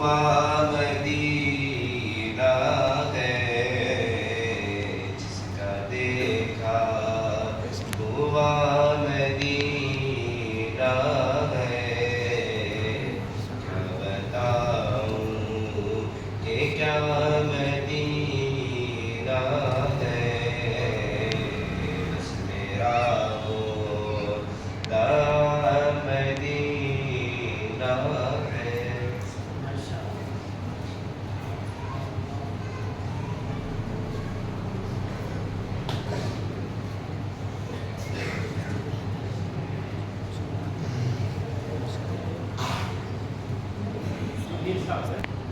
ہوا مدینہ ہے، جس کا دیکھا ہوا مدینہ ہے، کیا بتاؤں کہ کیا مدینہ ہے، بس میرا ہوتا مدینہ ہے۔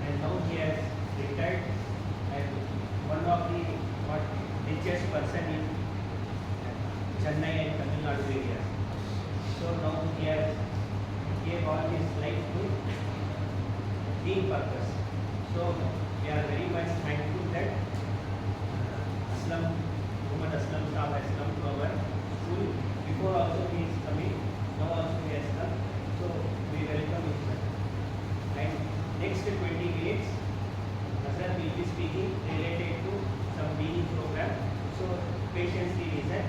And now he has retired and one of the richest person in Chennai and Tamil Nadu area. So now he has gave all his life to deen purpose. So we are very much thankful that Muhammad Aslam Sahab has come to our school. Before also he is coming, now also he has come. So we welcome him, sir. And next 20 minutes, Hazrat will be speaking related to some dini program. So patiently listen,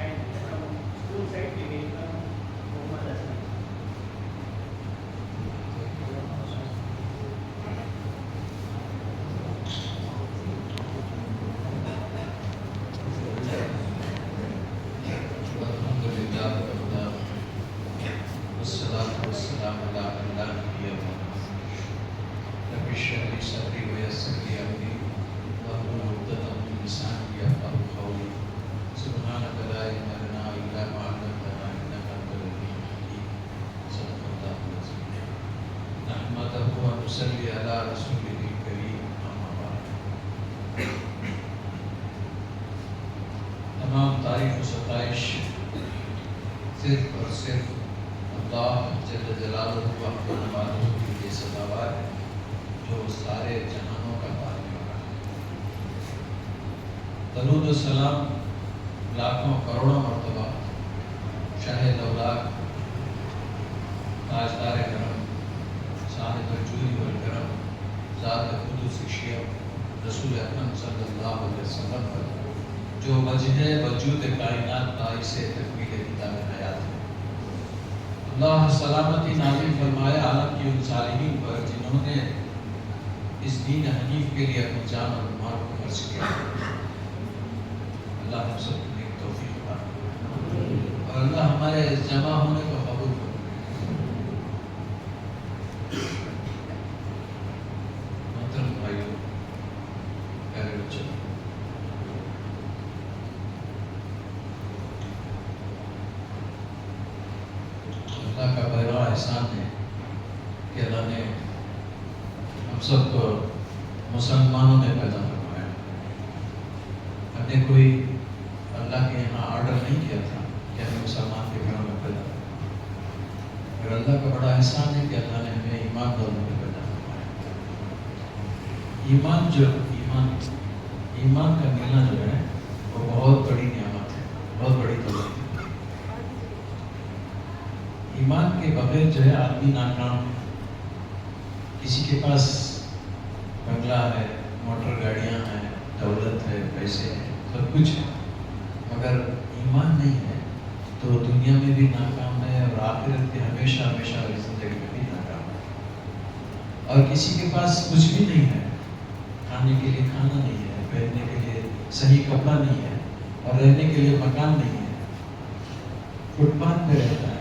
and from school side we welcome Muhammad Aslam. صلی علی رسول کریم اما بعد۔ تمام تعریف و ستائش صرف اور صرف اللہ جل جلالہ و عظمتہ کے لیے سزاوار ہے، جو سارے جہانوں کا پالنے والا ہے۔ درود و سلام لاکھوں کروڑوں مرتبہ شاہ دولاک، تاجدار کرم، صاحب الجود والکرم، ذات قدس شیعہ رسول اکرم صلی اللہ علیہ وسلم پر، جو وجہ وجود کائنات باعث تکمیل کتاب حیات ہے۔ اللہ سلامتی نازل فرمائے عالم کی ان صالحین پر جنہوں نے اس دین حنیف کے لیے اپنی جان اور مال کو خرچ کیا۔ اللہ ہم سب کو نیک توفیق عطا فرمائے، اور اللہ ہمارے اس جمع ہونے کو قبول کرے۔ محترم بھائیوں، پیارے بچوں، اللہ کا بڑا احسان ہے کہ اللہ نے ہم سب کو مسلمانوں میں پیدا فرمایا۔ ہم نے کوئی اللہ کے یہاں آرڈر نہیں کیا تھا کہ ہمیں مسلمان کے گھروں میں پیدا فرمایا، اور اللہ کا بڑا احسان ہے کہ اللہ نے ہمیں ایمان والوں میں پیدا فرمایا۔ ایمان کا ملنا جو ہے وہ بہت بڑی نعمت ہے، بہت بڑی دولت ہے۔ ایمان کے بغیر جو ہے آدمی ناکام ہے۔ کسی کے پاس بنگلہ ہے، موٹر گاڑیاں ہیں، دولت ہے، پیسے ہیں، سب کچھ ہے، مگر ایمان نہیں ہے تو دنیا میں بھی ناکام ہے، اور آخرت کے ہمیشہ ہمیشہ والی زندگی میں بھی ناکام ہے۔ اور کسی کے پاس کچھ بھی نہیں ہے، کھانے کے لیے کھانا نہیں ہے، پہننے کے لیے صحیح کپڑا نہیں ہے، اور رہنے کے لیے مکان نہیں ہے، فٹ پاتھ پہ رہتا ہے،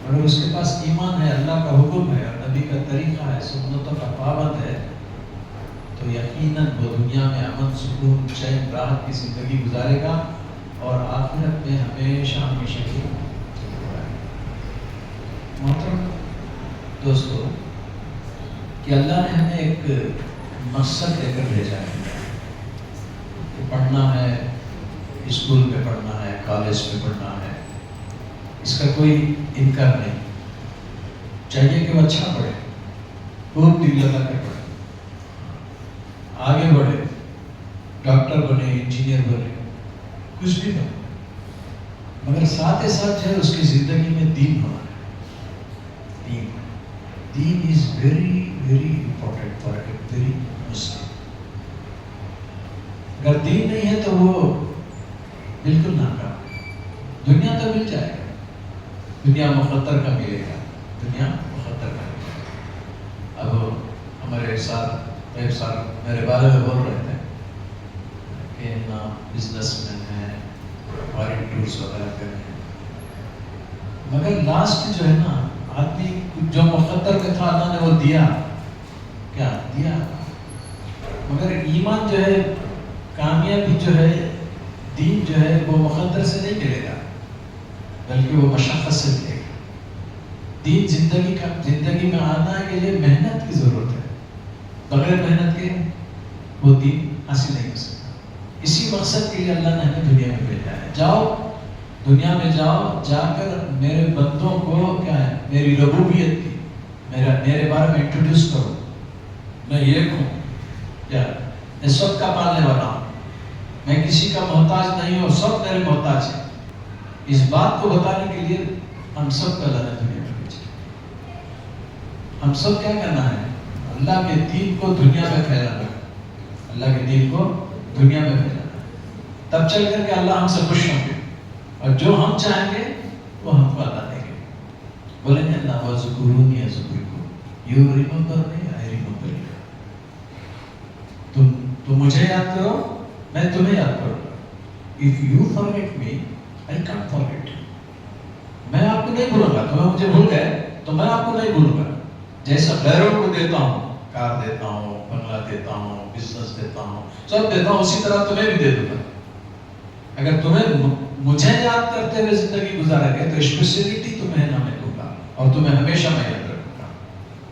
اور اس کے پاس ایمان ہے، اللہ کا حکم ہے اور نبی کا طریقہ ہے، سنتوں کا پابند ہے، تو یقیناً وہ دنیا میں امن، سکون، چین، راحت کی زندگی گزارے گا، اور آخرت میں ہمیشہ ہمیشہ کی محترم دوستو، کہ اللہ نے ہمیں ایک مقصد دے کر بھیجا ہے کہ پڑھنا ہے، اسکول میں پڑھنا ہے، کالج میں پڑھنا ہے، اس کا کوئی انکار نہیں، چاہیے کہ وہ اچھا پڑھے، خوب دل لگا کر پڑھے، آگے بڑھے، ڈاکٹر بنے، انجینئر بنے، کچھ بھی بنے، مگر ساتھ ہی ساتھ جو ہے اس کی زندگی میں دین ہونا ہے۔ دین is very very important for every Muslim. اگر دین نہیں ہے تو وہ بالکل ناکام. دنیا تو مل جائے گا, دنیا مخدر کا ملے گا, دنیا مخدر کا ملے گا. اب ہمارے ساتھ میرے بارے میں بول رہے تھے کہ نا بزنس مین ہے, فارن ٹورس وغیرہ کر رہے ہیں, مگر لاسٹ جو ہے نا آدمی جو مقدر کا تھا اللہ نے وہ دیا, کیا دیا, مگر ایمان جو ہے, کامیابی جو ہے, دین جو ہے وہ مقدر سے نہیں ملے گا بلکہ وہ مشقت سے ملے گا. دین زندگی میں آنا کے لیے محنت کی ضرورت ہے, بغیر محنت کے وہ دین حاصل نہیں ہو سکتا. اسی مقصد کے لیے اللہ نے ہمیں دنیا میں بھیجا ہے. جاؤ دنیا میں جاؤ, جا کر میرے بندوں کو کیا ہے, میری ربوبیت کی, میرے بارے میں انٹروڈیوس کرو. میں ایک ہوں, کیا میں سب کا پالنے والا ہوں, میں کسی کا محتاج نہیں ہوں, سب میرے محتاج ہیں. اس بات کو بتانے کے لیے ہم سب کو اللہ نے دنیا میں بھیجا. ہم سب کیا کرنا ہے, اللہ کے دین کو دنیا میں پھیلانا, اللہ کے دین کو دنیا میں پھیلانا. تب چل کر کے اللہ ہم سے خوش ہوں گے, اور جو ہم چاہیں گے وہ ہم کو اللہ دیں گے. بولیں گے اللہ وَذْكُرُونِي أَذْكُرْكُمْ, You remember me, I remember you. تم مجھے یاد کرو, میں تمہیں یاد کروں گا. If you forget me, I can't forget you. میں آپ کو نہیں بھولوں گا, تمہیں مجھے بھول گئے تو میں آپ کو نہیں بھولوں گا. جیسا غیروں کو دیتا ہوں, کار دیتا ہوں, بنگلہ دیتا ہوں, بزنس دیتا ہوں, سب دیتا ہوں, اسی طرح تمہیں بھی دے دوں گا. اگر تمہیں مجھے یاد کرتے ہوئے زندگی گزارا گے تو اسپیشلٹی تمہیں نہ میں دوں گا, اور تمہیں ہمیشہ میں یاد رکھوں گا.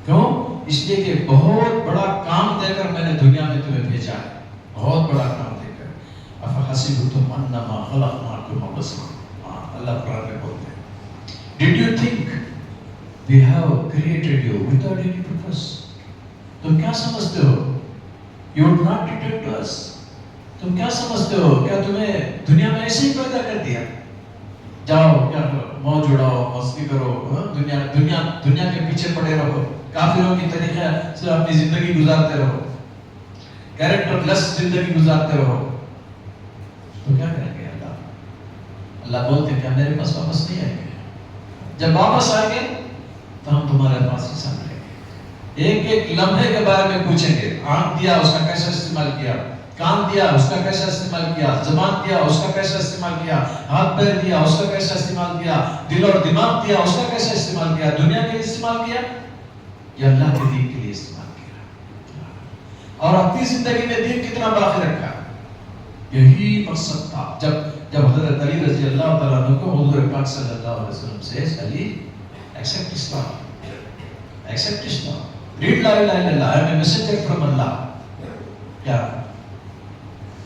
کیوں؟ اس لیے کہ بہت بڑا کام دے کر میں نے دنیا میں تمہیں بھیجا ہے, بہت بڑا کام دے کر. افحسبتم انما خلقناکم عبثا, اللہ قرآن میں بولتے ہیں, Did you think we have created you without any purpose? تم کیا سمجھتے ہو, You would not detect us. تم کیا سمجھتے ہو, کیا تمہیں دنیا میں ایسے ہی پیدا کر دیا, جاؤ کیا کرو, موج اڑاؤ, مستی کرو, دنیا کے پیچھے پڑے رہو, کافروں کی طریقے سے اپنی زندگی گزارتے رہو, کیریکٹر لیس زندگی گزارتے رہو, تو کیا کریں گے؟ اللہ بولتے ہیں کیا میرے پاس واپس نہیں آئیں گے؟ جب واپس آئیں گے تو ہم تمہارے پاس حساب لیں گے, ایک ایک لمحے کے بارے میں پوچھیں گے. آنکھ دیا, اس کا کیسا استعمال کیا, کان دیا, اس کا کیسا استعمال کیا, زبان دیا, اس کا کیسا استعمال کیا, ہاتھ پیر دیا, اس کا کیسا استعمال کیا, دل اور دماغ دیا, اس کا کیسا استعمال کیا, دنیا کے لیے استعمال کیا یا اللہ کے دین کے لیے استعمال کیا, اور اپنی زندگی میں دین کتنا باقی رکھا. یہی مقصد تھا. جب حضرت علی رضی اللہ تعالیٰ عنہ کو حضور پاک صلی اللہ علیہ وسلم سے, علی accept Islam, accept Islam, read la ilaha illallah, I am a messenger from Allah. کیا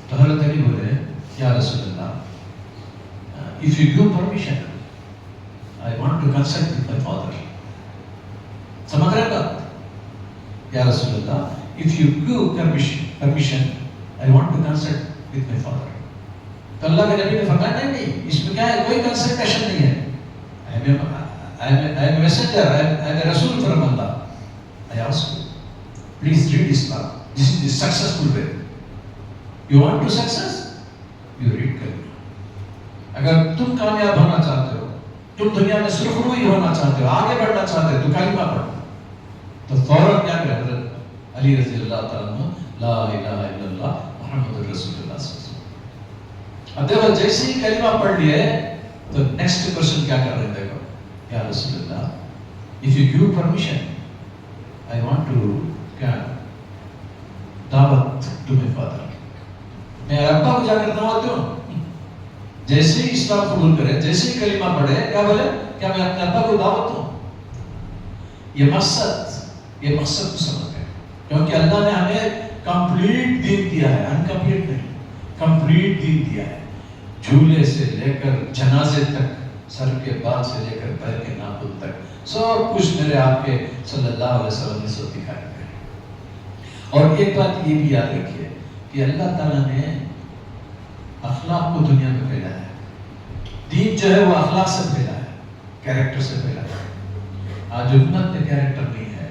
تو حضرت علی بولے, یا رسول اللہ, if you give permission, I want to consult with my father. سمجھ رہے گا؟ یا رسول اللہ, if you give permission, I want to consult with my father. تو اللہ کے نبی نے فرمایا نہیں, اس میں کیا ہے, کوئی کنسلٹیشن نہیں ہے. I am a messenger, I am a Rasul from Allah. I ask you, please read Islam. This is the successful way. You want to success? You read Kalima. اگر تم کامیاب ہونا چاہتے ہو, تم دنیا میں سرخروئی ہونا چاہتے ہو, آگے بڑھنا چاہتے ہو, تو کلمہ پڑھو. تو فوراً کیا کہ حضرت علی رضی اللہ تعالیٰ عنہ لا الہ الا اللہ محمد رسول اللہ صلی اللہ علیہ وسلم. اب دیکھو جیسے ہی کلمہ پڑھ لیے تو نیکسٹ پرسن کیا کر رہے ہیں, دیکھو, یا رسول اللہ, if you give permission, I want to کیا دعوت to my father. میں ابا کو جا کر دعوت دوں. جیسے ہی اسلام قبول کرے, جیسے ہی کلمہ پڑھے, کیا بولے, کیا میں اپنے ابا کو دعوت دوں؟ یہ مقصد کو سمجھ گئے, کیونکہ اللہ نے ہمیں کمپلیٹ دین دیا ہے, انکمپلیٹ نہیں, کمپلیٹ دین دیا ہے. جھولے سے لے کر جنازے تک, سر کے بال سے لے کر پیر کے ناخن تک, سب کچھ میرے آپ کے صلی اللہ علیہ وسلم نے سب دکھایا ہے. اور ایک بات یہ بھی یاد رکھیے کہ اللہ تعالیٰ نے اخلاق کو دنیا میں پھیلایا ہے. دین جو ہے وہ اخلاق سے پھیلا ہے, کیریکٹر سے پھیلا ہے. آج امت میں کیریکٹر نہیں ہے,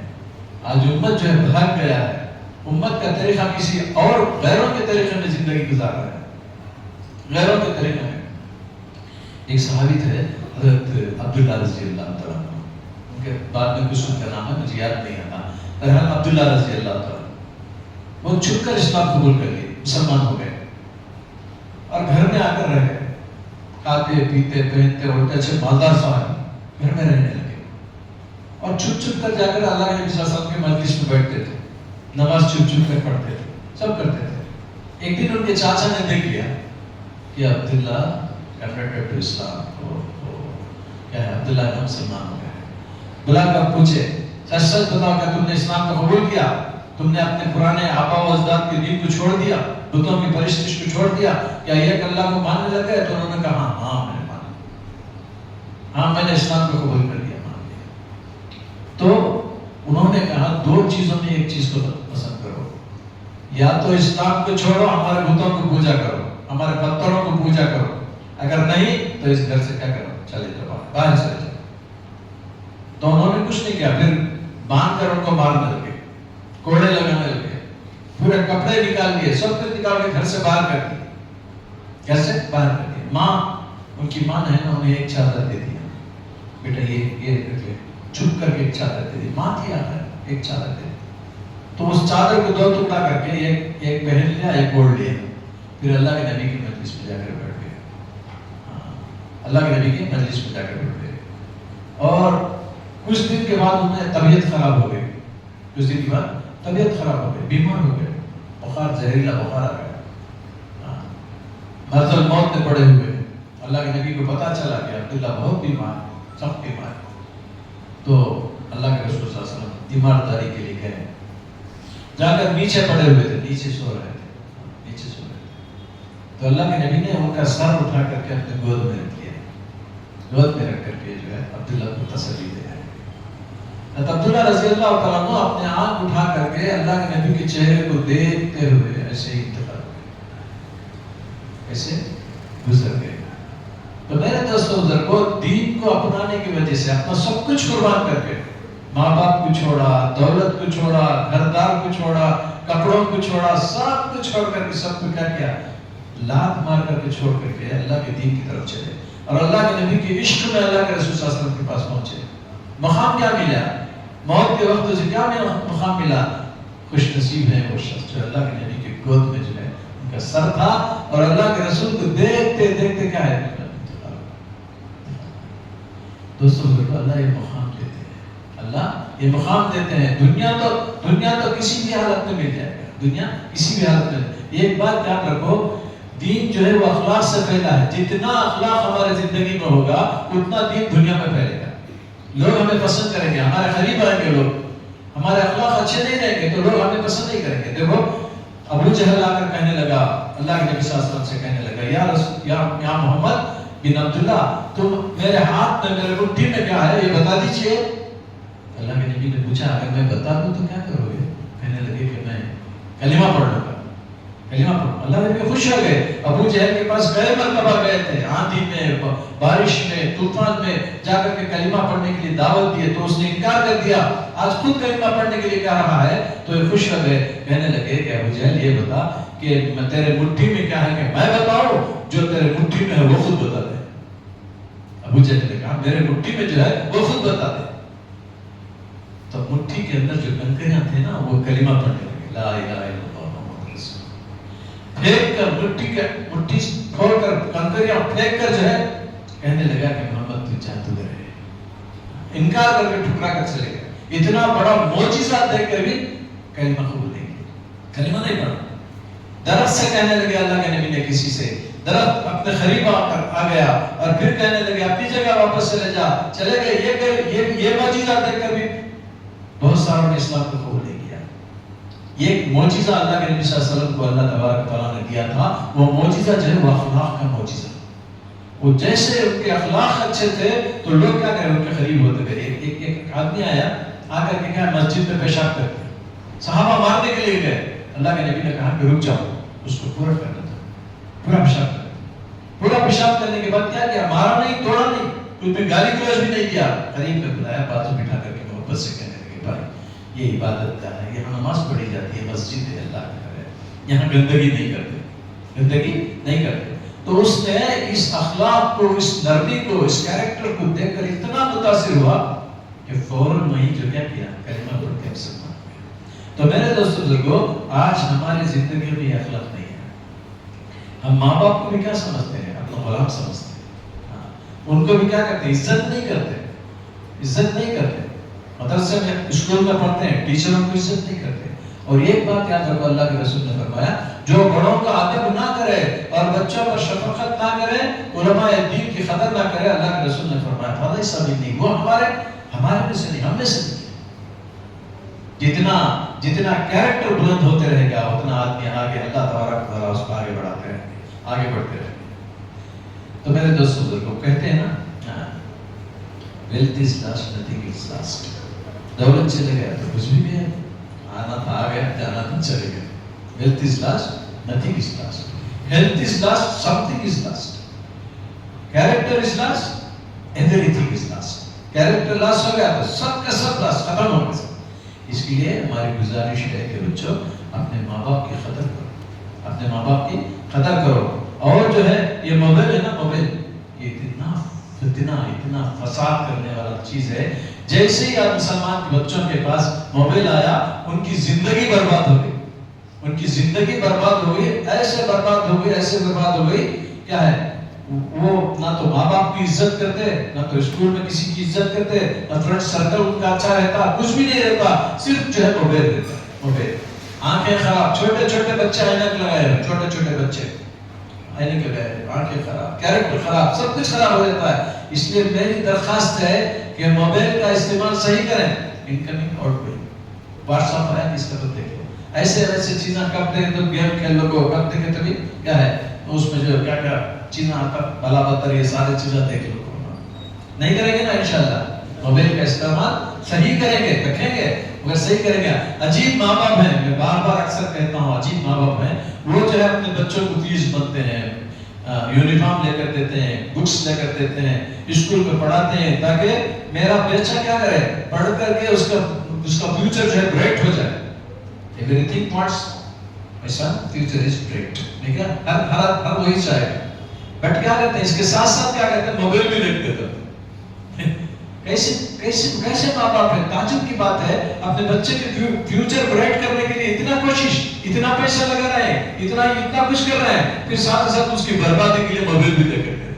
آج امت جو ہے بھاگ گیا ہے، امت کا طریقہ کسی اور غیروں کے طریقے میں زندگی گزار رہا ہے، غیروں کے طریقے میں۔ ایک صحابی تھے حضرت عبداللہ رضی اللہ تعالیٰ عنہ، ان کے بعد میں کچھ ان کا نام ہے مجھے یاد نہیں آتا، بہرحال عبداللہ رضی اللہ تعالیٰ وہ چھپ کر اسلام قبول کر لیے، مسلمان ہو گئے اور گھر میں آ کر رہے، کھاتے پیتے پہنتے اڑتے اچھے مالدار صاحب گھر میں رہنے لگے، اور چھپ چھپ کر جا کر اللہ کے نبی صلی اللہ علیہ وسلم کے مجلس میں بیٹھتے تھے، نماز چھپ چھپ کر پڑھتے تھے، سب کرتے تھے۔ ایک دن ان کے چاچا نے دیکھ لیا کہ عبداللہ کنورٹڈ ٹو اسلام، کیا ہے عبداللہ کا مسلمان ہو گیا ہے۔ بلا کر پوچھے سچ سچ بتاؤ کیا تم نے اسلام کو قبول کیا؟ تم نے اپنے پرانے آبا و اجداد کے دین کو چھوڑ دیا، بتوں کی پرستش کو چھوڑ دیا، کیا یہ اللہ کو ماننے لگے؟ تو انہوں نے کہا ہاں میں نے مان لیا، ہاں میں نے اسلام کو قبول کر لیا، مان لیا۔ تو انہوں نے کہا دو چیزوں میں ایک چیز کو پسند کرو، یا تو اسلام کو چھوڑو، ہمارے بتوں کو پوجا کرو، ہمارے پتھروں کو پوجا کرو، اگر نہیں تو اس گھر سے کیا کرو، چلے جاؤ، باہر چلے جاؤ۔ تو انہوں نے کچھ نہیں کیا، پھر باندھ کر ان کو مارنے لگے، کوڑے لگانے لگے، پورے کپڑے نکال لیے، سب کچھ نکال کے گھر سے باہر کر دیا، گھر سے باہر کر دیا۔ ماں، ان کی ماں نے انہیں ایک چادر دے دیا، بیٹا یہ چھپ کر کے ایک چادر دے دی، ماں تھی آخر، ایک چادر دے دی۔ تو اس چادر کو دو ٹکڑا کر کے ایک پہن لیا، ایک اوڑھ لیا، پھر اللہ کے نبی کے مجلس میں جا کر بیٹھ گئے، اللہ کے نبی کے مجلس میں جا کر بیٹھ گئے۔ اور کچھ دن کے بعد انہیں طبیعت خراب ہو گئی، کچھ دن کے بعد طبیعت خراب ہو گئی، بیمار ہو گئے، بخار، زہریلا بخار آ گیا، مرض الموت میں پڑے ہوئے۔ اللہ کے نبی کو پتا چلا کہ عبداللہ بہت بیمار، سخت بیمار۔ تو اللہ کے رسول صلی اللہ علیہ وسلم تیمارداری کے لیے گئے، جا کر نیچے پڑے ہوئے تھے، نیچے سو رہے تھے، نیچے سو رہے تھے۔ تو اللہ کے نبی نے ان کا سر اٹھا کر کے اپنے گود میں رکھ لیا، گود میں رکھ کر کے جو ہے عبداللہ کو تسلی دے رہے۔ عبداللہ رضی اللہ تعالیٰ عنہ اپنے آنکھ اٹھا کر کے اللہ کے نبی کے چہرے کو دیکھتے ہوئے ایسے ہی انتقال ہو گئے، ایسے گزر گئے۔ تو میرے دوستوں بزرگوں، دین کو اپنانے کی وجہ سے اپنا سب کچھ قربان کر کے، ماں باپ کو چھوڑا، دولت کو چھوڑا، گھر دار کو چھوڑا، کپڑوں کو چھوڑا، سب کچھ چھوڑ کر کے، سب کو کیا کیا، لات مار کر کے چھوڑ کر کے اللہ کے دین کی طرف چلے، اور اللہ کے نبی کے عشق میں اللہ کے رسول صلی اللہ علیہ وسلم کے پاس پہنچے۔ مقام کیا ملا؟ موت کے وقت اسے کیا مقام ملا؟ خوش نصیب ہے وہ شخص جو اللہ کے نبی کے گود میں جو ہے ان کا سر تھا، اور اللہ کے رسول کو دیکھتے دیکھتے کیا ہے، دوستوں اللہ یہ مقام دیتے ہیں، اللہ یہ مقام دیتے ہیں۔ دنیا تو کسی بھی حالت میں مل جائے گا، دنیا کسی بھی حالت میں۔ یہ ایک بات یاد رکھو، دین جو ہے وہ اخلاق سے پھیلا ہے، جتنا اخلاق ہمارے زندگی میں ہوگا اتنا دین دنیا میں پھیلے گا، لوگ ہمیں پسند کریں گے، ہمارے قریب آئیں گے لوگ، ہمارے اخلاق اچھے نہیں رہیں گے تو لوگ ہمیں پسند نہیں کریں گے۔ دیکھو ابو جہل آ کر کہنے لگا، اللہ کے نبی صلی اللہ علیہ وسلم سے کہنے لگا، یا محمد بن عبداللہ، تم میرے ہاتھ میں، میرے مٹھی میں کیا ہے یہ بتا دیجئے۔ اللہ کے نبی نے پوچھا اگر میں بتا دوں تو کیا کرو گے؟ کہنے لگے کہ میں کلمہ پڑھ لوں گا، کلمہ پڑھ۔ اللہ کے نبی خوش ہو گئے، ابو جہل کے پاس کئی مرتبہ گئے تھے، آندھی میں، بارش میں، طوفان میں جا کر کے کلمہ پڑھنے کے لیے دعوت دیے تو اس نے انکار کر دیا، آج خود کلمہ پڑھنے کے لیے کہہ رہا ہے تو یہ خوش ہو گئے، کہنے لگے کہ ابو جہل یہ بتا کہ تیرے مٹھی میں کیا ہے کہ میں بتاؤں، جو تیرے مٹھی میں ہے وہ خود بتا دے۔ ابو جہل نے کہا میرے مٹھی میں جو ہے وہ خود بتا دے۔ تو مٹھی کے اندر جو کنکریاں تھے نا وہ کلمہ پڑھنے لگے، لا الہ الا اللہ محمد رسول اللہ، پھینک کر مٹھی کھول کر کنکریاں پھینک کر جو ہے کہنے لگا کہ محمد تو جادوگر ہے، انکار کر کے ٹھکرا کر چلے گئے۔ اتنا بڑا معجزہ دیکھ کر بھی کلمہ قبول نہیں کیا، کلمہ نہیں پڑھا۔ درخت سے کہنے لگے اللہ کے نبی نے کسی سے، درخت اپنے قریب آ گیا اور پھر کہنے لگے اپنی جگہ واپس چلے جا، چلے گئے۔ یہ معجزہ دیکھ کر بھی بہت ساروں نے اسلام کو قبول نہیں کیا۔ یہ ایک معجزہ اللہ کے نبی صلی اللہ علیہ وسلم کو اللہ تبارک و تعالیٰ نے دیا تھا، وہ معجزہ جو ہے وہ اخلاق کا معجزہ۔ وہ جیسے ان کے اخلاق اچھے تھے تو لوگ کیا کریں ان کے قریب ہوتے گئے۔ ایک آدمی آیا، آ کر کے کہا مسجد میں پیشاب کرتے، صحابہ مارنے کے لیے گئے، اللہ کے نبی نے کہا کہ رک جاؤ، اس کو پورا کرنا تھا، پورا پیشاب کرنا۔ پورا پیشاب کرنے کے بعد کیا کیا؟ مارا نہیں، توڑا نہیں، کوئی گالی گلوچ بھی نہیں کیا، قریب میں بلایا، بازو بٹھا کر کے محبت سے کہنے لگے بھائی یہ عبادت کا ہے، یہاں نماز پڑھی جاتی ہے، مسجد ہے، اللہ کا گھر ہے، یہاں گندگی نہیں کرتے، گندگی نہیں کرتے. تو اس نے اس اخلاق کو، اس نرمی کو، اس کیریکٹر کو دیکھ کر اتنا متاثر ہوا کہ فوراً وہیں جو کیا کیا، کلمہ پڑھ کے مسلمان ہو گیا. تو میرے دوستو بزرگوں، آج ہماری زندگی میں یہ اخلاق نہیں ہے. ہم ماں باپ کو بھی کیا سمجھتے ہیں؟ اپنا غلام سمجھتے ہیں. ان کو بھی کیا کرتے ہیں؟ عزت نہیں کرتے، عزت نہیں کرتے. مدرسے میں، اسکول میں پڑھتے ہیں، ٹیچروں کو عزت نہیں کرتے. اور ایک بات یاد رکھو، اللہ کے رسول نے فرمایا، جو بڑوں کا ادب نہ کرے اور بچوں پر شفقت نہ کرے، علماء دین کی قدر نہ کرے، اللہ کے رسول نے فرمایا فضل سبھی نہیں، وہ ہمارے میں سے نہیں، ہم میں سے نہیں. جتنا کیریکٹر بلند ہوتے رہے گا، اتنا آدمی آگے، اللہ تبارک و تعالیٰ اس کو آگے بڑھاتے رہیں گے، آگے بڑھتے رہیں گے. تو میرے دوست بزرگوں، کہتے ہیں نا، wealth is lost, nothing is last. دولت چلے گیا تو کچھ بھی ہے، آنا تھا آ گیا، جانا تھا چلے گیا. Wealth is lost, nothing is lost. Health is lost, something is lost. Character is lost, everything is lost. Character lost ہو گیا تو سب کا سب لاس، ختم ہو گیا. اس کے لیے ہماری گزارش ہے کہ بچوں، اپنے ماں باپ کی قدر کرو، اپنے ماں باپ کی قدر کرو. اور جو ہے یہ موبائل ہے نا، موبائل یہ اتنا فتنہ، اتنا فساد کرنے والا چیز ہے. جیسے ہی آپ مسلمان کے بچوں کے پاس موبائل آیا، ان کی زندگی برباد ہو گئی، ان کی زندگی برباد ہو گئی. ایسے برباد ہو گئی، ایسے برباد ہو گئی. کیا ہے؟ وہ نہ تو ماں باپ کی عزت کرتے، نہ تو اسکول میں کسی کی عزت کرتے، نہ فرینڈ سرکل ان کا اچھا رہتا، کچھ بھی نہیں رہتا. صرف جو ہے موبائل رہتا، موبائل. آنکھیں خراب، چھوٹے چھوٹے بچے اینک لگائے ہوئے، چھوٹے چھوٹے بچے اینک لگائے ہوئے، آنکھیں خراب، کیریکٹر خراب، سب کچھ خراب ہو جاتا ہے. اس لیے میری درخواست ہے کہ موبائل کا استعمال صحیح کریں. Incoming out going, what's app ہے، اس کا تو دیکھ لو. ایسے چیزیں کب دیکھیں تو گیم کھیل لو، کب دیکھیں تو بھی کیا ہے اس میں جو کیا کیا چیزیں آتا بلا بدتر، یہ سارے چیزیں دیکھ لو. نہیں کریں گے نا انشاءاللہ. موبائل کا استعمال صحیح کریں گے، رکھیں گے، مگر صحیح کریں گے. عجیب ماں باپ ہیں، میں بار بار اکثر کہتا ہوں، عجیب ماں باپ ہیں. وہ جو ہے اپنے بچوں کو فیس بنتے ہیں، یونیفارم لے کر دیتے ہیں، بکس لے کر دیتے ہیں، اسکول میں پڑھاتے ہیں تاکہ میرا بچہ کیا کرے، پڑھ کر کے اس کا فیوچر جو ہے برائٹ ہو جائے. Everything wants my son future is bright. ٹھیک ہے، ہر وہی چاہے. بٹ کیا کرتے ہیں، اس کے ساتھ ساتھ کیا کرتے ہیں، موبائل بھی دیکھتے تھے. کیسے ماں باپ ہے. تعجب کی بات ہے، اپنے بچے کے فیوچر برائٹ کرنے کے لیے اتنا کوشش، اتنا پیسہ لگا رہے ہیں، اتنا کچھ کر رہے ہیں، پھر ساتھ ساتھ اس کی بربادی کے لیے موبائل بھی لے کر دے،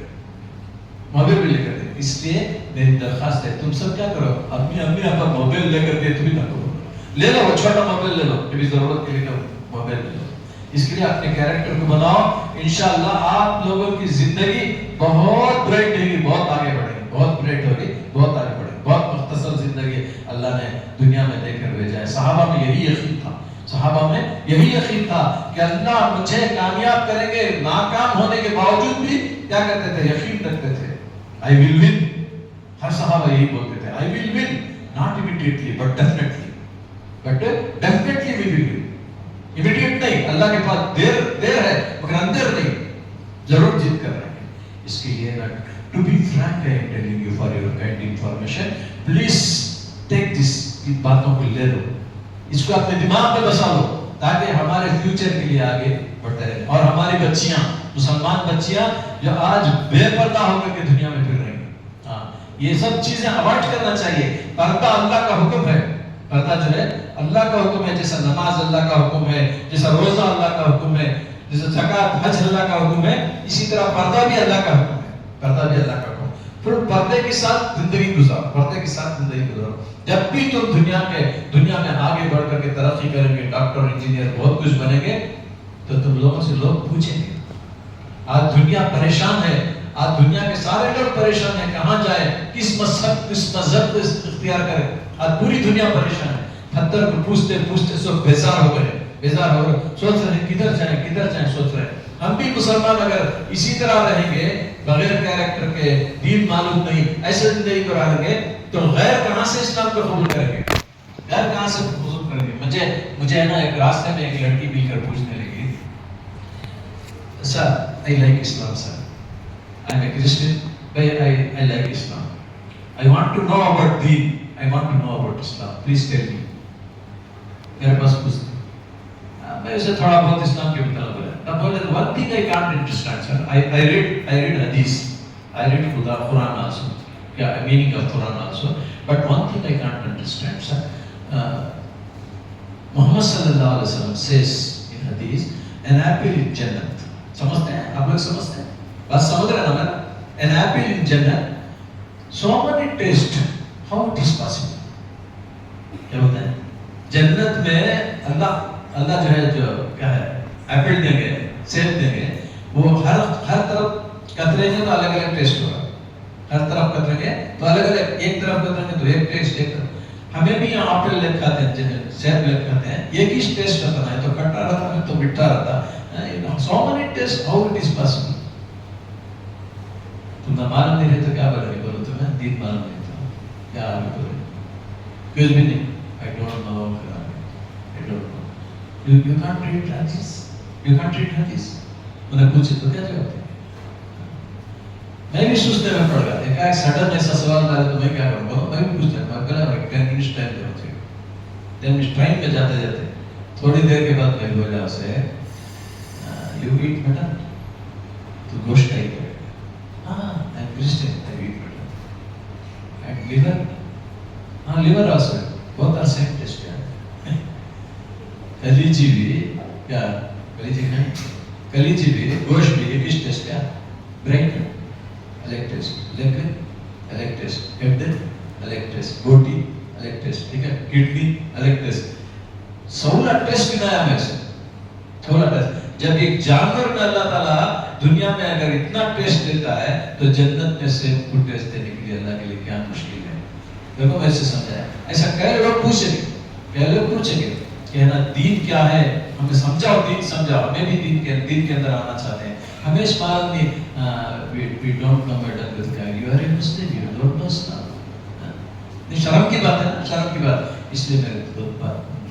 موبائل بھی لے کر دے. اس لیے میری درخواست ہے، تم سب کیا کرو، امی آپ موبائل لے کر دے تو بھی نہ کرو، لے لو، چھوٹا موبائل لے لو، کبھی ضرورت کے لیے موبائل لے لو. اس کے لیے اپنے کیریکٹر کو بناؤ. انشاءاللہ آپ لوگوں کی زندگی بہت برائٹ ہوگی، بہت آگے بڑھے گی، بہت برائٹ ہوگی، بہت آگے بڑھے گی. بہت مختصر زندگی اللہ نے دنیا میں دے کر بھیجا ہے. صحابہ میں یہی یقین تھا، صحابہ میں یہی یقین تھا کہ اللہ مجھے کامیاب کریں گے. ناکام ہونے کے باوجود بھی کیا کرتے تھے، یقین رکھتے تھے. I will win. ہر صحابہ یہی بولتے تھے، I will win, not immediately but definitely. But definitely we will win. Immediate نہیں، اللہ کے پاس دیر ہے مگر اندر نہیں، ضرور جیت کر رہے ہیں. اس کے لیے to be frank I am telling you for your kind information, please take this. ان باتوں کو لے لو، اس کو اپنے دماغ میں بسا لو تاکہ ہمارے فیوچر کے لیے آگے بڑھتے رہیں. اور ہماری بچیاں، مسلمان بچیاں جو آج بے پردہ ہو کر کے دنیا میں پھر رہی ہیں، یہ سب چیزیں اوائڈ کرنا چاہیے. پردہ اللہ کا حکم ہے، پردہ جو ہے اللہ کا حکم ہے. جیسا نماز اللہ کا حکم ہے، جیسا روزہ اللہ کا حکم ہے، جیسا زکوٰۃ حج اللہ کا حکم ہے، اسی طرح پردہ بھی اللہ کا حکم ہے. پردہ بھی اللہ کا حکم. پھر پردے کے ساتھ زندگی گزارو، پردے کے ساتھ زندگی گزارو. جب بھی تم دنیا میں آگے بڑھ کر کے ترقی کریں گے، ڈاکٹر، انجینئر، بہت کچھ بنیں گے، تو تم لوگوں سے لوگ پوچھیں گے. آج دنیا پریشان ہے، آج دنیا کے سارے لوگ پریشان ہیں، کہاں جائے، کس مذہب کو اختیار کرے. آج پوری دنیا پریشان ہے. پتھر کو پوچھتے پوچھتے سب بیزار ہو گئے، سوچ رہے ہیں کدھر جائیں سوچ رہے ہیں. ہم بھی مسلمان اگر اسی طرح رہیں گے، بغیر کیریکٹر کے، دین معلوم نہیں، ایسے زندگی کو رہیں گے، تو غیر کہاں سے اسلام کو قبول کریں گے، غیر کہاں سے قبول کریں گے. مجھے ہے نا ایک راستے میں ایک لڑکی مل کر پوچھنے لگی، سر I like Islam sir, I am a Christian, but I like Islam, I want to know about deen, I want to know about Islam, please tell me. میرے پاس پوچھتے میں اسے تھوڑا بہت اسلام کے مطلب بولا تب بولے one thing I can't understand sir I read hadith I read Quran also yeah meaning of Quran also but one thing I can't understand sir Muhammad sallallahu alaihi wasallam says in hadith an apple in Jannat سمجھتے ہیں آپ لوگ سمجھتے ہیں بات سمجھ رہے ہیں نا میرا an apple in Jannat so many taste how it is possible کیا ہوتا ہے جنت میں اللہ جو ہے جو کیا ہے ایپل دیں گے سیب دیں گے وہ ہر طرف قطرے گے تو الگ الگ ٹیسٹ ہوگا ہر طرف قطرے گے تو الگ الگ ایک طرف قطرے گے تو ایک ٹیسٹ ایک طرف ہمیں بھی یہاں ایپل لے کھاتے ہیں سیب لے کھاتے ہیں ایک ہی ٹیسٹ رہتا ہے تو کھٹا رہتا ہے تو میٹھا رہتا ہے so many test how it is possible تم نہ معلوم نہیں رہے تو کیا بولے بولو تمہیں دین معلوم نہیں تھا کیا آگے بولے کچھ بھی نہیں I don't know I don't know you can't read hadith you can't read hadith انہیں پوچھے تو کیا جواب دیں میں بھی سوچنے میں پڑ گیا ایک سڈن ایسا سوال ڈالے تو میں کیا کروں گا میں بھی پوچھتا میں پہلے 10 منٹ ٹائم دے رہا تھا 10 منٹ ٹائم میں جاتے جاتے تھوڑی دیر کے بعد میں بولا اسے you eat mutton تو گوشت نہیں کرے ہاں I'm Christian I eat mutton and liver ہاں liver also بہت are same taste ہے کلیجی بھی کیا کلیجی کھائیں کلیجی بھی گوشت بھی ایک ہی ٹیسٹ کیا برین الگ ٹیسٹ لیگ الگ ٹیسٹ ہیڈ الگ ٹیسٹ بوٹی الگ ٹیسٹ ٹھیک ہے کڈنی الگ ٹیسٹ 16 ٹیسٹ گنایا میں سے 16 ٹیسٹ جب ایک جانور میں اللہ تعالیٰ دنیا میں اگر اتنا ٹیسٹ دیتا ہے تو جنت میں سے کو ٹیسٹ دینے کے لیے اللہ کے لیے کیا مشکل ہے دیکھو میں سے سمجھایا ایسا کئی لوگ پوچھیں گے کہ نا دین کیا ہے ہمیں سمجھاؤ دین سمجھاؤ ہمیں بھی دین کے اندر آنا چاہتے ہیں ہمیں اس بات میں we don't come at all with God you are a Muslim you don't know Islam شرم کی بات ہے نا شرم کی بات اس لیے میرے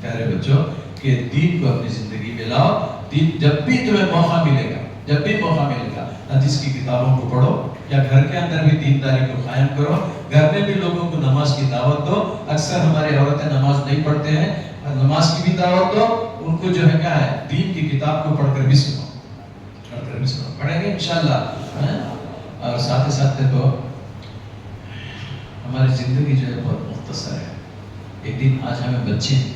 پیارے بچوں کہ دین کو اپنی زندگی میں لاؤ دین جب بھی تمہیں موقع ملے گا حدیث کی کتابوں کو پڑھو یا گھر کے اندر بھی دینداری کو قائم کرو گھر میں بھی لوگوں کو نماز کی دعوت دو اکثر ہماری عورتیں نماز نہیں پڑھتے ہیں نماز کی بھی دعوت دو ان کو جو ہے کیا ہے دین کی کتاب کو پڑھ کر بھی سنو پڑھیں گے انشاءاللہ اور ساتھ ہی ساتھ تو ہماری زندگی جو ہے بہت مختصر ہے ایک دن آج ہمیں بچے ہیں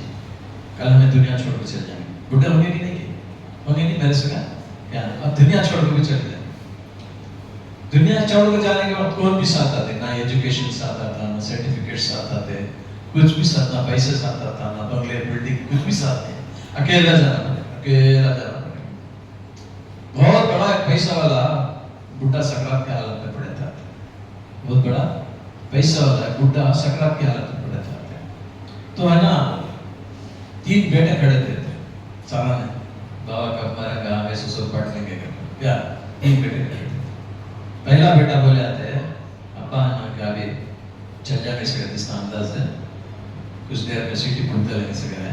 کل ہمیں دنیا چھوڑ کے چل جائیں گے بڈھے ہونے کی نہیں میرے سے کہا کیا اب دنیا چھوڑ کے بھی چل جائیں دنیا چھوڑ کے جانے کے بعد کون بھی ساتھ آتے نہ ایجوکیشن ساتھ آتا نہ سرٹیفکیٹ ساتھ آتے کچھ بھی ساتھ نہ پیسے ساتھ آتا نہ بنگلے بلڈنگ کچھ بھی ساتھ نہیں اکیلا جانا بہت بڑا ایک پیسہ والا بڈھا سکرات کی حالت میں پڑے تھا بہت بڑا پیسہ والا بڈھا سکرات کی حالت میں پڑے تھا تو ہے نا 3 بیٹے کھڑے تھے سارا نے بابا کب مرے گا ہمیں سسر پڑھ لیں گے کیا 3 بیٹے کھڑے تھے پہلا بیٹا بولے آتے ہیں ابا نا کہ ابھی چل جانے سے اس کا انداز ہے کچھ دیر میں سیٹی پھولتے رہنے سے گئے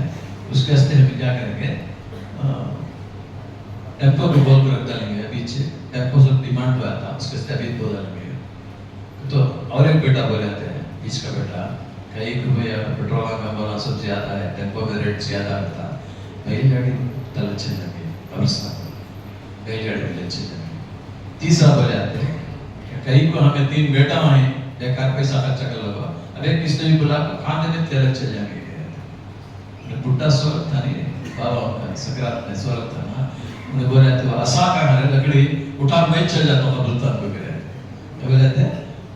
اس کے ہستے ہمیں کیا کریں گے ٹیمپو کو بول کر رکھ ڈالیں گے پیچھے ٹیمپو سے ڈیمانڈ ہوا تھا اس کے ہستے ابھی بول ڈالیں گے تو اور ایک بیٹا بولے آتے ہیں اس کا بیٹا کئی روپیہ پیٹرول کا بولا سب زیادہ ہے ٹیمپو کا ریٹ زیادہ رہتا بیل گاڑی تل اچھے جائیں گے قبرستان بیل گاڑی میں اچھے جائیں گے تیسرا بولے آتے ہیں کئی کو ہمیں 3 بیٹا ہیں بیکار پیسہ خرچہ کر لگا اب ایک کس نے بھی بلا کو کھانے میں تیل اچھے جائیں گے بڈھا سورت تھا نہیں بابا سکرات میں سورت تھا نا انہیں بولے آتے وہ اسا کا ہمارے لکڑی اٹھا میں چل جاتا ہوں قبرستان کو گرے بولے آتے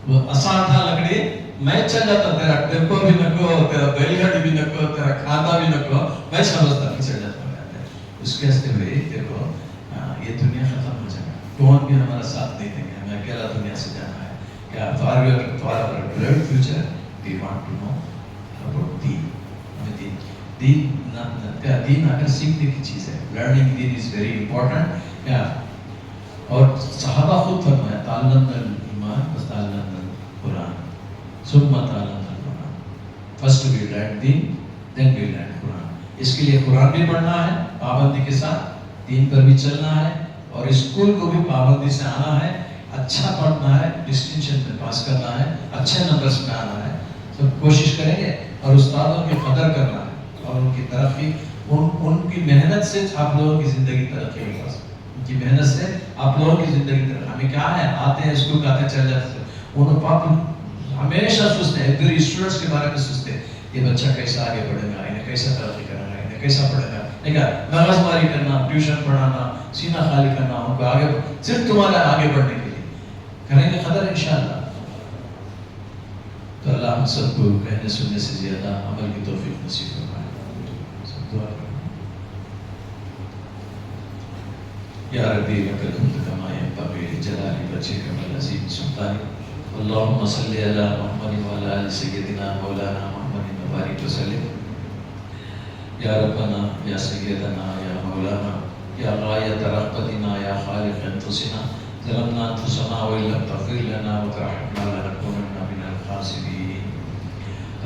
وہ اسا اٹھا لکڑی میں چل جاتا ہوں تیرا ٹیمپو بھی نکو تیرا بیل گاڑی بھی نکو تیرا کھانا بھی نکو میں قبرستان میں چل جاتا ہوں اس کے ہستے ہوئے دیکھو یہ دنیا ختم ہو جائے گا کون بھی ہمارا ساتھ نہیں دیں گے ہمیں اکیلا دنیا سے جانا ہے کیا for bright future we want to know about دین ہمیں دین اگر سیکھنے کی چیز ہے لرننگ دین از ویری امپورٹنٹ کیا اور صحابہ خود فرمایا تعلمنا الایمان وتعلمنا القرآن ثم تعلمنا القرآن فرسٹ وی لرن دین دین وی لرن قرآن اس کے لیے قرآن بھی پڑھنا ہے پابندی کے ساتھ دین پر بھی چلنا ہے اور اسکول کو بھی پابندی سے آنا ہے اچھا پڑھنا ہے ڈسٹنکشن میں پاس کرنا ہے اچھے نمبرز میں آنا ہے سب کوشش کریں گے اور استادوں کی قدر کرنا ہے اور اور ان کی ترقی ان کی محنت سے آپ لوگوں کی زندگی ترقی ہوگی. ان کی محنت سے آپ لوگوں کی زندگی ترقی. ہمیں کیا ہے, آتے ہیں اسکول کا آتے چل جاتے ہیں, انہوں پاپ ہمیشہ سوچتے ہیں, ایوری اسٹوڈنٹس کے بارے میں سوچتے ہیں یہ بچہ کیسا آگے بڑھے گا, انہیں کیسا ترقی کرنا ہے, انہیں کیسا پڑھے گا. ٹھیک ہے, کاغذ ماری کرنا, ٹیوشن پڑھانا, سینہ خالی کرنا, ان کو آگے صرف تمہارا آگے بڑھنے کے لیے کریں گے قدر انشاءاللہ. تو اللہ ہم سب کو کہنے سننے سے زیادہ عمل کی توفیق نصیب فرمائے. سب دعا کریں. یا ربی لک الحمد کما ینبغی لجلال وجهک والعظیم سلطانک. اللهم صل على محمد وعلى آل سيدنا مولانا محمد وبارك وسلم. یا ربنا یا سیدنا یا مولانا یا غایت رغبتنا یا خالق انفسنا ظلمنا انفسنا وان لم تغفر لنا وترحمنا لنكونن من الخاسرین.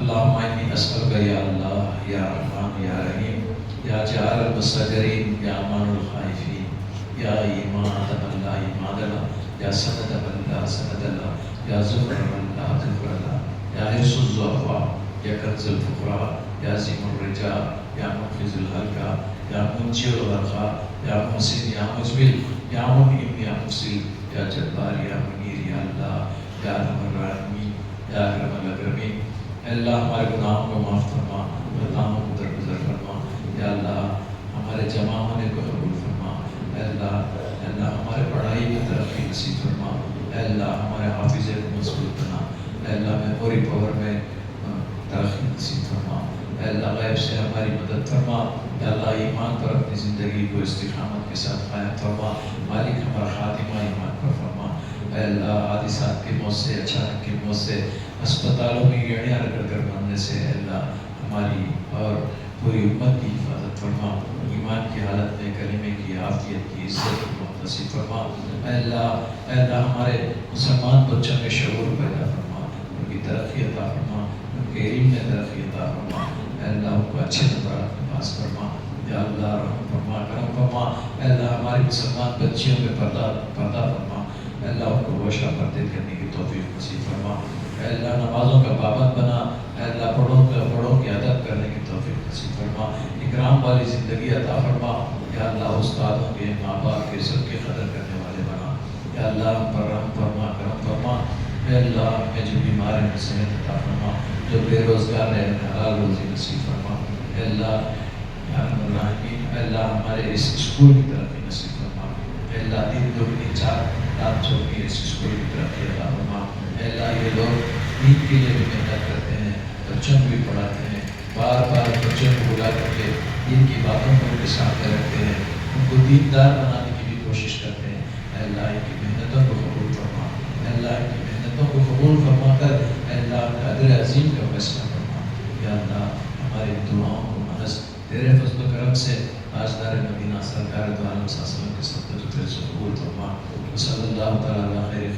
اللهم انی اسألک یا اللہ یا رحمان یا رحیم یا جعل المستجرین یا امان الخائفین یا ایمان من لا ایمان له یا سند من لا سند له یا ظفر من لا ظفر له یا حرص الضعفاء یا کنز الفقراء یا عظیم الرجاء یا منقذ الحلقہ یا منجی الغرقاء یا محسن یا مجبل یا منعم یا مفصل یا جبار یا منیر یا اللہ یا ارحم الراحمین یا اکرم الاکرمین. اے اللہ ہمارے گناہوں کو معاف فرما, خطاؤں کو درگزر فرما. یا اللہ ہمارے جمع ہونے کو قبول فرما. اے اللہ ہمارے پڑھائی میں ترقی نصیب فرما. اے اللہ ہمارے حافظے کو مضبوط بنا. اے اللہ میموری پاور میں ترقی نصیب فرما. اے اللہ غیب سے ہماری مدد فرما. اے اللہ ایمان پر اپنی زندگی کو استقامت کے ساتھ قائم فرما. مالک ہمارا خاتمہ ایمان پر فرما. اے اللہ حادثات کی موت سے, اچانک کی موت سے, اسپتالوں میں گھڑیاں رگڑ کر مرنے سے اے اللہ ہماری اور پوری امت کی حفاظت فرما. ایمان کی حالت میں کلمے کی عافیت کی عزت کی موت نصیب فرما. اے اللہ ہمارے مسلمان بچوں میں شعور پیدا فرما, ان کی ترقی عطا فرما, ان کے علم میں ترقی عطا فرما. اے اللہ ان کو اچھے نمبرات میں پاس فرما. یا اللہ رحم فرما, کرم فرما. اے اللہ ہماری مسلمان بچیوں میں پردہ فرما. اے اللہ ان کو گوشہ پردے کرنے کی توفیق نصیب فرما. اے اللہ نمازوں کا پابند بنا. اے اللہ بڑوں کی ادب کرنے کی توفیق نصیب فرما. اکرام والی زندگی عطا فرما. یا اللہ استادوں کے, ماں باپ کے, سب کی قدر کرنے والے بنا. یا اللہ ہم پر رحم فرما, کرم فرما. اے اللہ ہمیں جو بیمار ہیں صحت عطا فرما, جو بے روزگار ہیں حلال روزی نصیب فرما. اے اللہ یا رب العالمین, اے اللہ ہمارے اس اسکول کی ترقی نصیب فرما. اے اللہ دن دگنی چار رات چوکی اس اسکول کی ترقی عطا فرما. اے اللہ یہ لوگ دین کے لیے بھی محنت کرتے ہیں, بچوں کو بھی پڑھاتے ہیں, بار بار بچوں کو بلا کر کے دین کی باتوں کو ان کے سامنے رکھتے ہیں, ان کو دیندار بنانے کی بھی کوشش کرتے ہیں. اے اللہ ان کی محنتوں کو قبول فرما. اے اللہ ان کی محنتوں کو قبول فرما کر اے اللہ قدر عظیم کا فیصلہ فرما. یا اللہ ہماری دعاؤں کو محض تیرے فضل و کرم سے تاجدار مدینہ سرکار دو عالم صلی اللہ علیہ وسلم کے صدقے سے قبول فرما. صلی اللہ تعالیٰ علیہ خیر